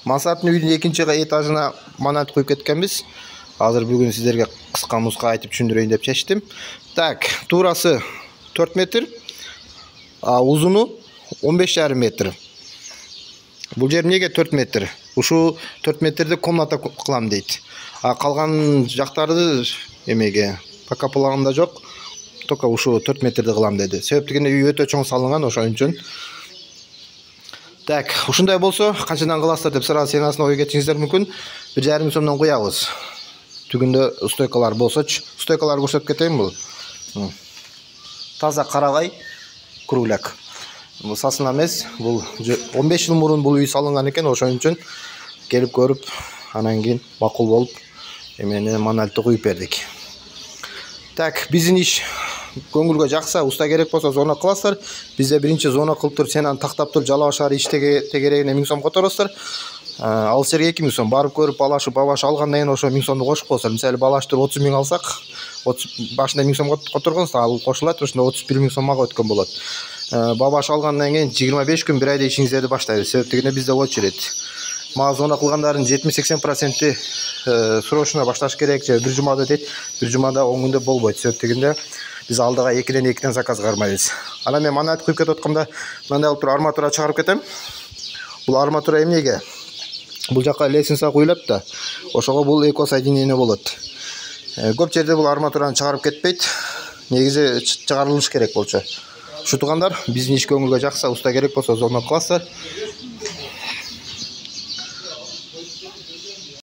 Мансаптын үйдүн экинчи этажына монолит коюп кеткенбиз. Азыр бүгүн сиздерге кыска муска айтып түшүндүрөйүн деп чечтим. Так, туурасы 4 метр, узуну 15,5 метр. Бул жер эмнеге 4 метр? Ушу 4 метрди комната кылам дейт. Калган жактарды эмеге пока планында жок. Только ушу 4 метрди кылам деди. Себептигине үй өтө чоң салынган, ошон үчүн. Так, ушундай болсо, канчадан кыласыздар деп сразу ценасын ой кетиңиздер мүмкүн. 1,5 сомдон куябыз. Түгүндө стойкалар болсочу, стойкалар көрсөтүп кетейин бул. Таза карагай, кругляк. Бул сасына эмес, бул 15 жыл мурун бул үй салынган экен, ошон үчүн келип көрүп, анан кийин макул болуп, эмени монолитти куюп бердик. Так, биздин иш көңүлгө жакса, уста керек болсо зона кыласыздар. Бизде биринчи зона кылып туруп, сенен тактап туруп жалааш ары иштегерегине 1000 сом которосуздар. Ал силерге 2000 сом. Барып көрүп, балашып, бабаш алгандан кийин ошо 1000 сомду кошуп коесуздар. Мисалы, балаштыр 30 000 алсак, 30 башында 1000 сом которгонсуз, ал кошулат, ошондо 31 000 сом мага өткөн болот. Бабаш алгандан кийин 25 күн, 1 айда ишиңиздерди баштайбыз. Себептигине бизде очередь. Мага зона кылгандардын 70-80% срочно башташ керек, же бир жумада дейт. Бир жумада 10 күндө болбойт. Себептигинде биз алдыга 2ден заказ кармайбыз. Анан мен монолит куюп кетип атканда мындай кылып туруп арматура чыгарып кетем. Бул арматура эмнеге? Бул жака лестница куюлат да. Ошого бул эко соединение болот. Көп жерде бул арматураны чыгарып кетпейт. Негизи чыгарылыш керек болчу. Ушутугандар, биздин иш көңүлгө жакса, уста керек болсо зона кыласыздар.